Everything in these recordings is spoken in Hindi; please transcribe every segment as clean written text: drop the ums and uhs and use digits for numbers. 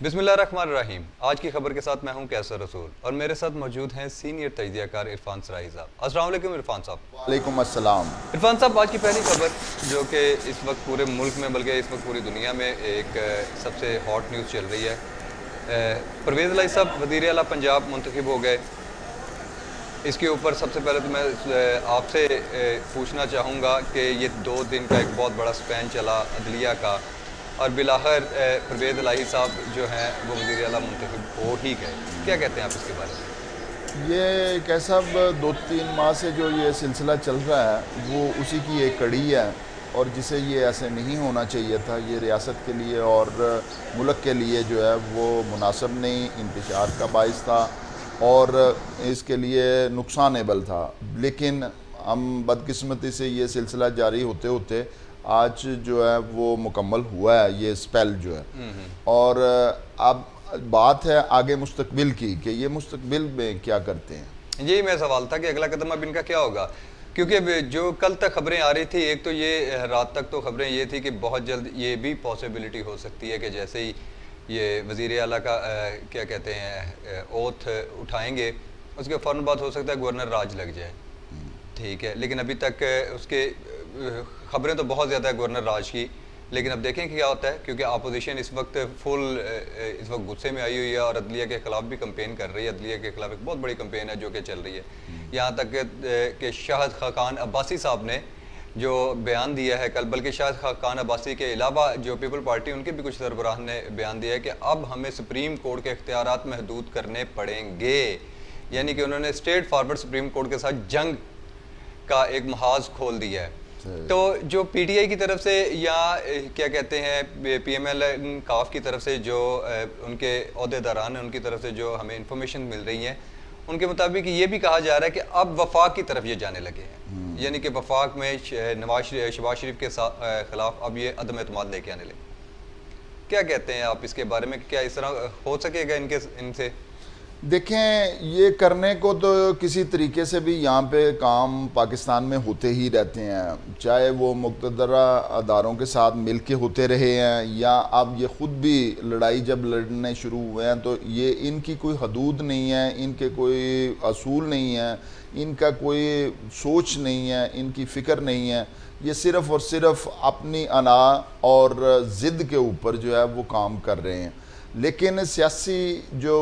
बिस्मिल्लाहिर्रहमानिर्रहीम। आज की खबर के साथ मैं हूं कैसर रसूल और मेरे साथ मौजूद हैं सीनियर तजज़ियाकार इरफान सराही साहब। अस्सलाम वालेकुम इरफान साहब। वालेकुम अस्सलाम। इरफान साहब, आज की पहली खबर जो कि इस वक्त पूरे मुल्क में बल्कि इस वक्त पूरी दुनिया में एक सबसे हॉट न्यूज़ चल रही है। परवेज़ इलाही साहब वज़ीर आला पंजाब मुंतखब हो गए। इसके ऊपर सबसे पहले तो मैं आपसे पूछना चाहूँगा कि ये 2 दिन का एक बहुत बड़ा स्पैन चला अदलिया का और बिलाखिर परवेज़ इलाही साहब जो हैं वो वज़ीर आला मुंतखब हो ही गए। क्या कहते हैं आप इसके बारे में? ये कैसा 2-3 माह से जो ये सिलसिला चल रहा है वो उसी की एक कड़ी है, और जिसे ये ऐसे नहीं होना चाहिए था। ये रियासत के लिए और मुल्क के लिए जो है वो मुनासिब नहीं, इंतशार का बाइस था और इसके लिए नुकसानेबल था। लेकिन हम बदकिस्मती से ये सिलसिला जारी होते होते आज जो है वो मुकम्मल हुआ है, ये स्पेल जो है। और अब बात है आगे मुस्तकबिल की कि ये मुस्तकबिल में क्या करते हैं। यही मेरा सवाल था कि अगला कदम अब इनका क्या होगा, क्योंकि जो कल तक खबरें आ रही थी, एक तो ये रात तक तो खबरें ये थी कि बहुत जल्द ये भी पॉसिबिलिटी हो सकती है कि जैसे ही ये वज़ीर आला का क्या कहते हैं ओथ उठाएंगे उसके फ़ौरन बाद हो सकता है गवर्नर राज लग जाए। ठीक है, लेकिन अभी तक उसके खबरें तो बहुत ज़्यादा है गवर्नर राज की, लेकिन अब देखें कि क्या होता है, क्योंकि अपोजिशन इस वक्त इस वक्त गुस्से में आई हुई है और अदलिया के ख़िलाफ़ भी कंपेन कर रही है। अदलिया के ख़िलाफ़ एक बहुत बड़ी कंपेन है जो कि चल रही है। यहाँ तक कि शाहिद खाकान अब्बासी साहब ने जो बयान दिया है कल, बल्कि शाहिद खाकान अब्बासी के अलावा जो पीपल पार्टी उनके भी कुछ सरबराह ने बयान दिया है कि अब हमें सुप्रीम कोर्ट के इख्तियारात महदूद करने पड़ेंगे। यानी कि उन्होंने स्ट्रेट फॉरवर्ड सुप्रीम कोर्ट के साथ जंग का एक महाज खोल दिया है। तो जो पीटीआई की तरफ से या क्या कहते हैं पीएमएल काफ की तरफ से जो उनके ओहदेदारान हैं उनकी तरफ से जो हमें इंफॉर्मेशन मिल रही है, उनके मुताबिक ये भी कहा जा रहा है कि अब वफाक की तरफ ये जाने लगे हैं। यानी कि वफाक में शहबाज शरीफ के खिलाफ अब ये अदम एतमाद लेके आने लगे। क्या कहते हैं आप इसके बारे में, क्या इस तरह हो सकेगा इनसे? देखें, ये करने को तो किसी तरीके से भी यहाँ पे काम पाकिस्तान में होते ही रहते हैं, चाहे वो मुक़तदरा अदारों के साथ मिल के होते रहे हैं या अब ये ख़ुद भी लड़ाई जब लड़ने शुरू हुए हैं तो ये इनकी कोई हदूद नहीं है, इनके कोई असूल नहीं है, इनका कोई सोच नहीं है, इनकी फ़िक्र नहीं है। ये सिर्फ़ और सिर्फ अपनी अना और ज़िद के ऊपर जो है वो काम कर रहे हैं। लेकिन सियासी जो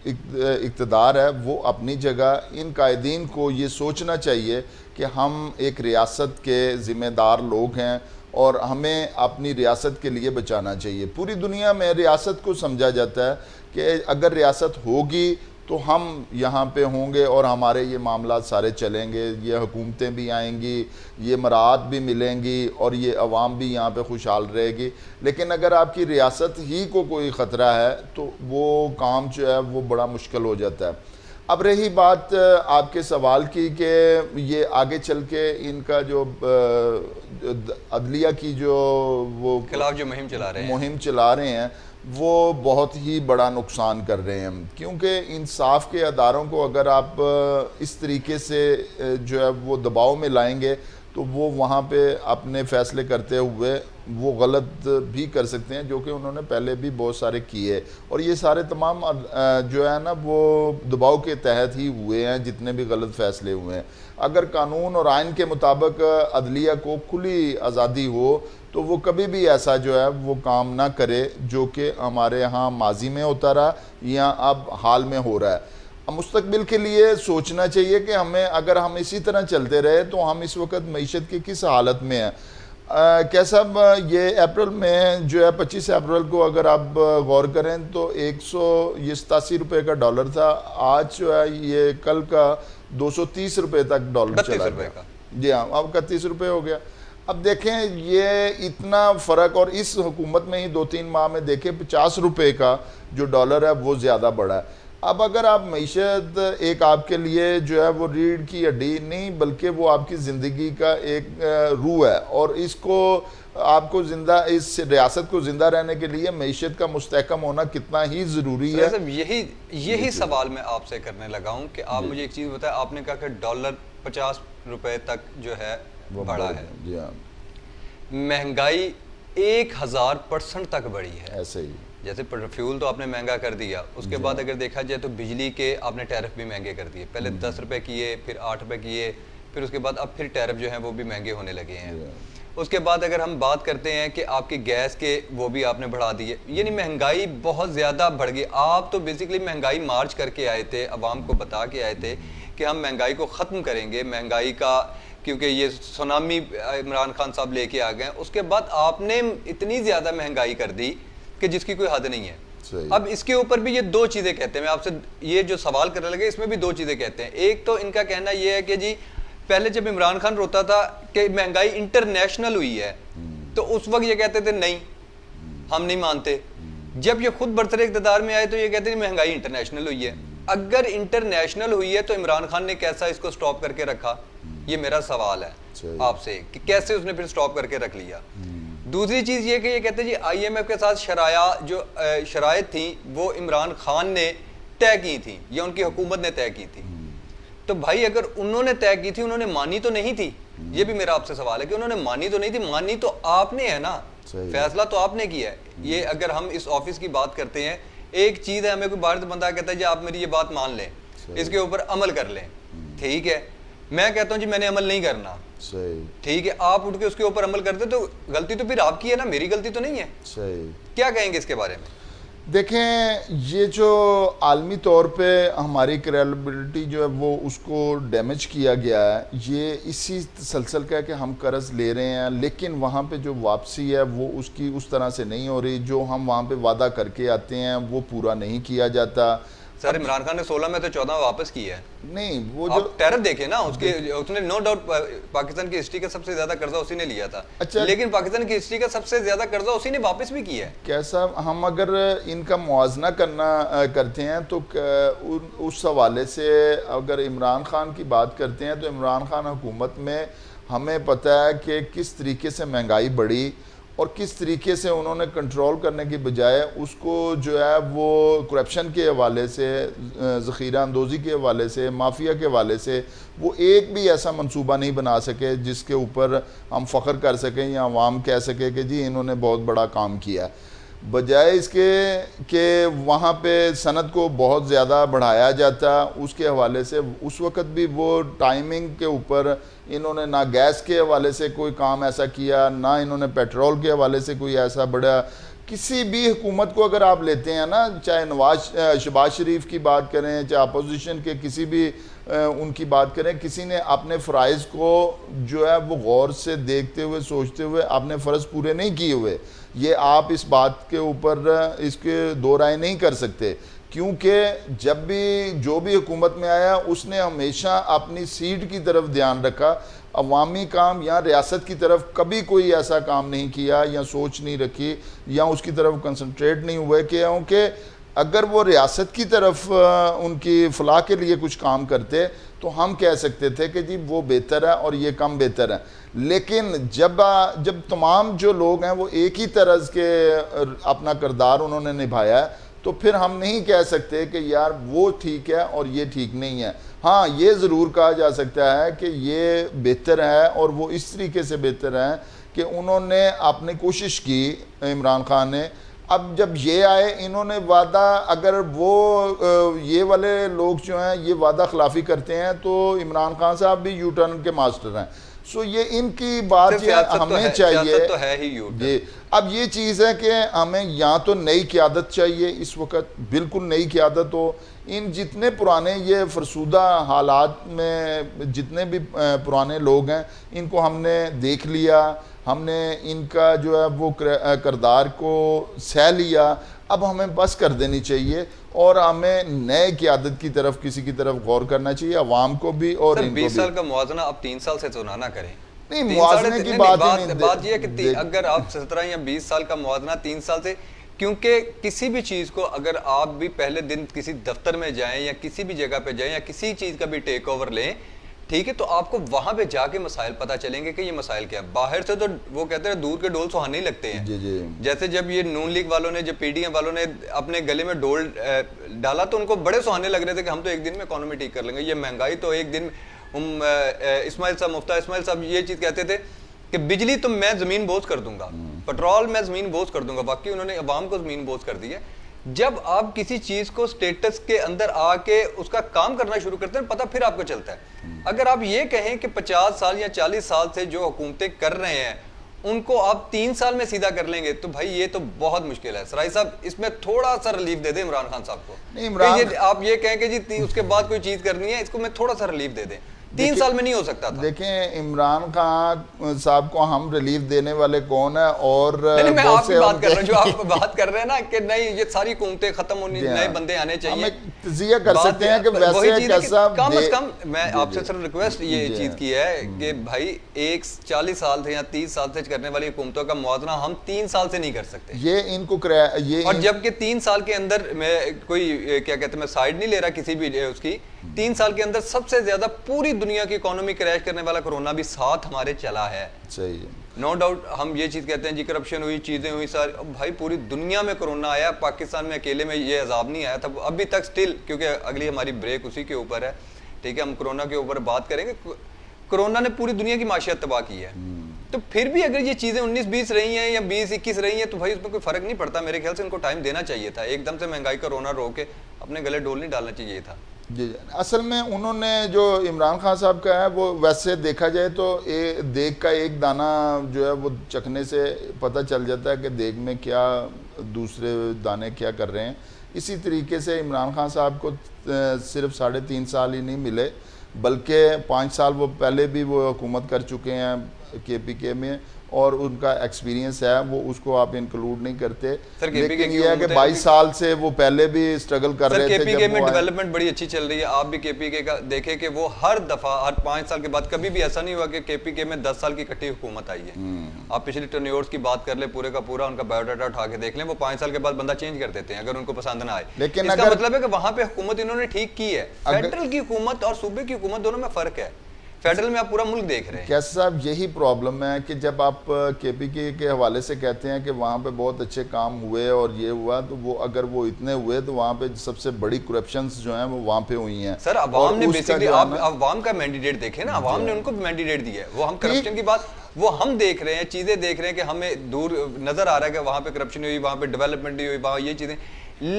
इक़्तिदार है वो अपनी जगह, इन कायदीन को ये सोचना चाहिए कि हम एक रियासत के ज़िम्मेदार लोग हैं और हमें अपनी रियासत के लिए बचाना चाहिए। पूरी दुनिया में रियासत को समझा जाता है कि अगर रियासत होगी तो हम यहाँ पे होंगे और हमारे ये मामला सारे चलेंगे, ये हुकूमतें भी आएंगी, ये मराहत भी मिलेंगी और ये अवाम भी यहाँ पे खुशहाल रहेगी। लेकिन अगर आपकी रियासत ही को कोई ख़तरा है तो वो काम जो है वो बड़ा मुश्किल हो जाता है। अब रही बात आपके सवाल की कि ये आगे चल के इनका जो अदलिया की जो वो खिलाफ जो मुहिम चला रहे हैं वो बहुत ही बड़ा नुकसान कर रहे हैं, क्योंकि इंसाफ के अदारों को अगर आप इस तरीके से जो है वो दबाव में लाएंगे तो वो वहाँ पे अपने फ़ैसले करते हुए वो गलत भी कर सकते हैं, जो कि उन्होंने पहले भी बहुत सारे किए। और ये सारे तमाम जो है ना वो दबाव के तहत ही हुए हैं, जितने भी गलत फ़ैसले हुए हैं। अगर कानून और आइन के मुताबिक अदलिया को खुली आज़ादी हो तो वो कभी भी ऐसा जो है वो काम ना करे जो कि हमारे यहाँ माजी में होता रहा या अब हाल में हो रहा है। मुस्तकबिल के लिए सोचना चाहिए कि हमें, अगर हम इसी तरह चलते रहे तो हम इस वक्त मईशत की किस हालत में हैं। कैसा ये अप्रैल में जो है 25 अप्रैल को अगर आप गौर करें तो 187 रुपये का डॉलर था, आज जो है ये कल का 230 रुपये तक डॉलर चला गया। जी हाँ, अब 31 रुपये हो गया। अब देखें ये इतना फ़र्क, और इस हुकूमत में ही 2-3 माह में देखें 50 रुपये का जो डॉलर है वो ज़्यादा बढ़ा है। अब अगर आप मईशत एक आपके लिए जो है वो रीढ़ की हड्डी नहीं बल्कि वो आपकी ज़िंदगी का एक रूह है, और इसको आपको ज़िंदा, इस रियासत को ज़िंदा रहने के लिए मईशत का मुस्तहकम होना कितना ही ज़रूरी है। यही सवाल मैं आपसे करने लगा हूँ कि आप मुझे एक चीज़ बताएं। आपने कहा कि डॉलर 50 रुपये तक जो है बढ़ा है। जी हाँ, महंगाई 1000% तक बढ़ी है। ऐसे ही जैसे फ्यूल तो आपने महंगा कर दिया, उसके बाद अगर देखा जाए तो बिजली के आपने टैरिफ भी महंगे कर दिए। पहले 10 रुपए किए, फिर 8 रुपए किए, फिर उसके बाद अब फिर टैरिफ जो है वो भी महंगे होने लगे हैं। उसके बाद अगर हम बात करते हैं कि आपकी गैस के वो भी आपने बढ़ा दिए, यानी महंगाई बहुत ज़्यादा बढ़ गई। आप तो बेसिकली महंगाई मार्च करके आए थे, अवाम को बता के आए थे कि हम महंगाई को ख़त्म करेंगे, महंगाई का, क्योंकि ये सुनामी इमरान खान साहब लेके आ गए। उसके बाद आपने इतनी ज़्यादा महंगाई कर दी कि जिसकी कोई हद नहीं है। अब इसके ऊपर भी ये दो चीज़ें कहते हैं, मैं आपसे ये जो सवाल करने लगे इसमें भी दो चीज़ें कहते हैं। एक तो इनका कहना ये है कि जी पहले जब इमरान खान रोता था कि महंगाई इंटरनेशनल हुई है, तो उस वक्त ये कहते थे नहीं, हम नहीं मानते। जब ये खुद बरसरे इक़्तिदार में आए तो ये कहते हैं महंगाई इंटरनेशनल हुई है। अगर इंटरनेशनल हुई है तो इमरान खान ने कैसा इसको स्टॉप करके रखा, ये मेरा सवाल है आपसे कि कैसे उसने फिर स्टॉप करके रख लिया। दूसरी चीज़ ये कि ये कहते हैं जी IMF के साथ शराइत थी वो इमरान खान ने तय की थी या उनकी हुकूमत ने तय की थी। तो भाई अगर उन्होंने तय की थी, उन्होंने मानी तो नहीं थी। ये भी मेरा आपसे सवाल है कि उन्होंने मानी तो नहीं थी, मानी तो आपने है ना, फैसला तो आपने किया है। ये अगर हम इस ऑफिस की बात करते हैं, एक चीज़ है, हमें कोई बाहर से बंदा कहता है जी आप मेरी ये बात मान लें, इसके ऊपर अमल कर लें, ठीक है। मैं कहता हूँ जी मैंने अमल नहीं करना, ठीक है, आप उठ के उसके ऊपर अमल करते तो गलती तो फिर आपकी है ना, मेरी गलती तो नहीं है। क्या कहेंगे इसके बारे में? देखें, ये जो आलमी तौर पे हमारी क्रेडिबिलिटी जो है वो उसको डैमेज किया गया है, ये इसी तसलसल का है कि हम कर्ज ले रहे हैं लेकिन वहाँ पे जो वापसी है वो उसकी उस तरह से नहीं हो रही। जो हम वहाँ पे वादा करके आते हैं वो पूरा नहीं किया जाता। सर इमरान खान ने 16 में तो 14 वापस किया है। नहीं, वो जो टैरिफ देखे ना उसके, उसने नो डाउट पाकिस्तान की हिस्ट्री का सबसे ज्यादा कर्जा उसी ने लिया था। अच्छा, लेकिन पाकिस्तान की हिस्ट्री का सबसे ज्यादा कर्जा उसी ने वापस भी किया है। कैसा, हम अगर इनका मुआवजा करते हैं तो उस हवाले से अगर इमरान खान की बात करते हैं तो इमरान खान हुकूमत में हमें पता है कि किस तरीके से महंगाई बढ़ी और किस तरीके से उन्होंने कंट्रोल करने की बजाय उसको जो है वो करप्शन के हवाले से, ज़ख़ीरा अंदोज़ी के हवाले से, माफिया के हवाले से वो एक भी ऐसा मंसूबा नहीं बना सके जिसके ऊपर हम फ़ख्र कर सकें या अवाम कह सके कि जी इन्होंने बहुत बड़ा काम किया। बजाय इसके कि वहाँ पे सनद को बहुत ज़्यादा बढ़ाया जाता, उसके हवाले से उस वक़्त भी वो टाइमिंग के ऊपर इन्होंने ना गैस के हवाले से कोई काम ऐसा किया, ना इन्होंने पेट्रोल के हवाले से कोई ऐसा बड़ा, किसी भी हुकूमत को अगर आप लेते हैं ना, चाहे शहबाज शरीफ की बात करें, चाहे अपोजिशन के किसी भी उनकी बात करें, किसी ने अपने फ़राइज़ को जो है वो गौर से देखते हुए सोचते हुए अपने फ़र्ज़ पूरे नहीं किए हुए। ये आप इस बात के ऊपर इसके दो राय नहीं कर सकते, क्योंकि जब भी जो भी हुकूमत में आया उसने हमेशा अपनी सीट की तरफ ध्यान रखा, अवामी काम या रियासत की तरफ कभी कोई ऐसा काम नहीं किया या सोच नहीं रखी या उसकी तरफ कंसंट्रेट नहीं हुए। क्योंकि अगर वो रियासत की तरफ उनकी फलाह के लिए कुछ काम करते तो हम कह सकते थे कि जी वो बेहतर है और ये कम बेहतर है। लेकिन जब तमाम जो लोग हैं वो एक ही तरह के अपना किरदार उन्होंने निभाया है, तो फिर हम नहीं कह सकते कि यार वो ठीक है और ये ठीक नहीं है। हाँ, ये ज़रूर कहा जा सकता है कि ये बेहतर है और वो इस तरीके से बेहतर है कि उन्होंने अपनी कोशिश की, इमरान खान ने। अब जब ये आए, इन्होंने वादा, अगर वो ये वाले लोग जो हैं ये वादा खिलाफ़ी करते हैं तो इमरान खान साहब भी यू टर्न के मास्टर हैं। सो ये इनकी बात हमें चाहिए तो है ही ये। अब ये चीज़ है कि हमें या तो नई क़यादत चाहिए, इस वक्त बिल्कुल नई क़यादत हो। इन जितने पुराने ये फरसूदा हालात में जितने भी पुराने लोग हैं इनको हमने देख लिया, हमने इनका जो है वो किरदार को सह लिया। अब हमें बस कर देनी चाहिए और हमें नए क़यादत की तरफ, किसी की तरफ गौर करना चाहिए, अवाम को भी और इनको 20 साल का मुआवजा अब 3 साल से तो ना करें। नहीं, मुआवजे की बात यह है कि अगर आप 17 या 20 साल का मुआवजा 3 साल से, क्योंकि किसी भी चीज़ को अगर आप भी पहले दिन किसी दफ्तर में जाएं या किसी भी जगह पे जाएं या किसी चीज़ का भी टेक ओवर लें, ठीक है, तो आपको वहां पे जाके मसाइल पता चलेंगे कि ये मसाइल क्या है। बाहर से तो वो कहते हैं दूर के डोल सुहाने ही लगते हैं। जी। जैसे जब ये नून लीग वालों ने, जब PDM वालों ने अपने गले में डोल डाला तो उनको बड़े सुहाने लग रहे थे कि हम तो एक दिन में इकोनॉमी ठीक कर लेंगे, ये महंगाई तो एक दिन। इस्माइल साहब, मुफ्ता इस्माइल साहब ये चीज़ कहते थे कि बिजली तो मैं ज़मीन बोझ कर दूंगा, पेट्रोल मैं ज़मीन बोझ कर दूंगा, बाकी उन्होंने अवाम को ज़मीन बोझ कर दी है। जब आप किसी चीज़ को स्टेटस के अंदर आके उसका काम करना शुरू करते हैं, पता फिर आपको चलता है। अगर आप ये कहें कि 50 साल या 40 साल से जो हुकूमतें कर रहे हैं उनको आप 3 साल में सीधा कर लेंगे, तो भाई ये तो बहुत मुश्किल है। सराई साहब, इसमें थोड़ा सा रिलीफ दे दें इमरान खान साहब को। नहीं, इमरान आप ये कहें कि जी उसके बाद कोई चीज़ करनी है, इसको मैं थोड़ा सा रिलीफ दे दें। 3 साल में नहीं हो सकता था। देखें, इमरान खान साहब को हम रिलीफ देने वाले कौन है? और नहीं, मैं आपकी बात कर रहा हूं, जो आप बात कर रहे हैं ना कि नहीं ये सारी हुकूमतें खत्म होनी, नए बंदे आने चाहिए। हम तजिया कर सकते हैं कि वैसे कैसा कम से कम मैं आपसे सिर्फ रिक्वेस्ट ये चीज की है कि भाई 40 साल से या 30 साल से करने वाली हुकूमतों का मुआवजा हम 3 साल से नहीं कर सकते। ये इनको ये और जबकि 3 साल के अंदर मैं कोई क्या कहते हैं, मैं साइड नहीं ले रहा किसी भी उसकी, 3 साल के अंदर सबसे ज्यादा पूरी दुनिया की इकोनॉमी क्रैश करने वाला कोरोना भी साथ हमारे चला है। सही है, नो डाउट। हम ये चीज़ कहते हैं जी करप्शन हुई, चीज़ें हुई सारी, भाई पूरी दुनिया में कोरोना आया, पाकिस्तान में अकेले में ये अजाब नहीं आया था अभी तक स्टिल, क्योंकि अगली हमारी ब्रेक उसी के ऊपर है। ठीक है, हम कोरोना के ऊपर बात करेंगे। कोरोना ने पूरी दुनिया की माशियत तबाह की है, तो फिर भी अगर ये चीज़ें 19-20 रही हैं या 20-21 रही हैं तो भाई उसमें कोई फ़र्क नहीं पड़ता। मेरे ख्याल से उनको टाइम देना चाहिए था। एकदम से महंगाई का रोना रो के अपने गले डोल नहीं डालना चाहिए था। जी। असल में उन्होंने जो इमरान खान साहब का है वो वैसे देखा जाए तो देग का एक दाना जो है वो चखने से पता चल जाता है कि देग में क्या दूसरे दाने क्या कर रहे हैं। इसी तरीके से इमरान खान साहब को सिर्फ 3.5 साल ही नहीं मिले, बल्कि 5 साल वो पहले भी वो हुकूमत कर चुके हैं KPK में, और उनका एक्सपीरियंस है, वो उसको आप इंक्लूड नहीं करते। लेकिन ये है कि 22 साल से वो पहले भी स्ट्रगल कर रहे थे। KPK में डेवलपमेंट बड़ी अच्छी चल रही है। आप भी KPK का देखें कि वो हर दफा हर 5 साल के बाद कभी भी ऐसा नहीं हुआ कि KPK में 10 साल की इकट्ठी हुकूमत आई है। आप पिछली टर्न्योर्स की बात कर ले, पूरे का पूरा उनका बायोडाटा उठा के देख लें, वो 5 साल के बाद बंदा चेंज कर देते हैं अगर उनको पसंद ना आए। लेकिन इसका मतलब है कि वहां पे हुकूमत इन्होंने ठीक की है। फेडरल की हुकूमत और सूबे की हुकूमत दोनों में फर्क है। फेडरल में आप पूरा मुल्क देख रहे हैं। कैसे साहब, यही प्रॉब्लम है कि जब आप KPK के हवाले से कहते हैं कि वहाँ पे बहुत अच्छे काम हुए और ये हुआ, तो वो अगर वो इतने हुए तो वहाँ पे सबसे बड़ी करप्शंस जो हैं वो वहाँ पे हुई हैं। सर अवाम ने बेसिकली, आप अवाम का मैंडेट देखें ना, अवाम ने उनको मैंडेट दिया है। वो हम करप्शन की बात वो हम देख रहे हैं, चीज़ें देख रहे हैं कि हमें दूर नज़र आ रहा है कि वहाँ पे करप्शन हुई, वहाँ पे डेवलपमेंट हुई, वहाँ ये चीज़ें,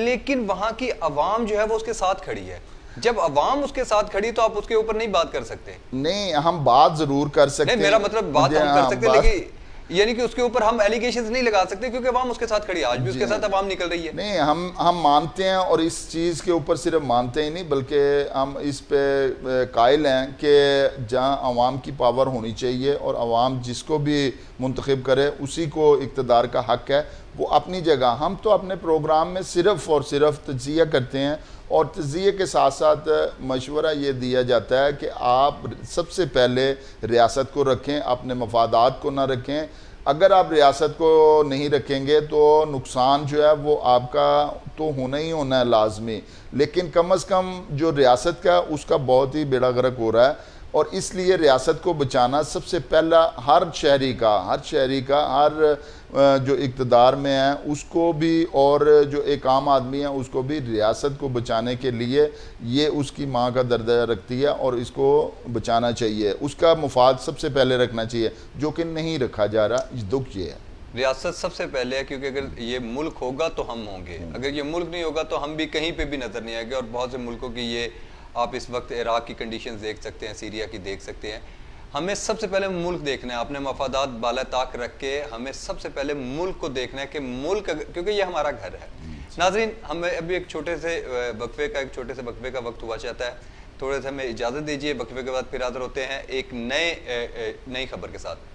लेकिन वहाँ की अवाम जो है वो उसके साथ खड़ी है। जब अवाम उसके साथ खड़ी तो आप उसके ऊपर नहीं बात कर सकते। नहीं, हम बात जरूर कर सकते हैं। मेरा मतलब बात हम कर सकते हैं, लेकिन यानी कि उसके ऊपर हम एलिगेशंस नहीं लगा सकते क्योंकि अवाम उसके साथ खड़ी है। आज भी उसके साथ अवाम निकल रही है। नहीं, हम मानते हैं, और इस चीज़ के ऊपर सिर्फ मानते ही नहीं बल्कि हम इस पे कायल हैं कि जहां अवाम की पावर होनी चाहिए और अवाम जिसको भी मुंतखब करे उसी को इक़्तिदार का हक है, वो अपनी जगह। हम तो अपने प्रोग्राम में सिर्फ़ और सिर्फ तज्ज़िया करते हैं, और तज्ज़िये के साथ साथ मशवरा ये दिया जाता है कि आप सबसे पहले रियासत को रखें, अपने मफादात को ना रखें। अगर आप रियासत को नहीं रखेंगे तो नुकसान जो है वो आपका तो होना ही होना है लाजमी, लेकिन कम अज़ कम जो रियासत का उसका बहुत ही बेड़ा गर्क हो रहा है। और इसलिए रियासत को बचाना सबसे पहला हर शहरी का हर जो इक़्तिदार में है उसको भी, और जो एक आम आदमी है उसको भी रियासत को बचाने के लिए ये उसकी माँ का दर्जा रखती है और इसको बचाना चाहिए, उसका मुफाद सबसे पहले रखना चाहिए, जो कि नहीं रखा जा रहा। दुख ये है, रियासत सबसे पहले है, क्योंकि अगर ये मुल्क होगा तो हम होंगे, अगर ये मुल्क नहीं होगा तो हम भी कहीं पे भी नज़र नहीं आएंगे। और बहुत से मुल्कों की ये, आप इस वक्त इराक़ की कंडीशंस देख सकते हैं, सीरिया की देख सकते हैं। हमें सबसे पहले मुल्क देखना है, अपने मफादात बाला ताक रख के हमें सबसे पहले मुल्क को देखना है कि मुल्क, क्योंकि ये हमारा घर है। नाज़रीन, हमें अभी एक छोटे से वक्फे का वक्त हुआ चाहता है। थोड़े से हमें इजाज़त दीजिए, वक्फे के बाद फिर हाज़िर होते हैं एक नई खबर के साथ।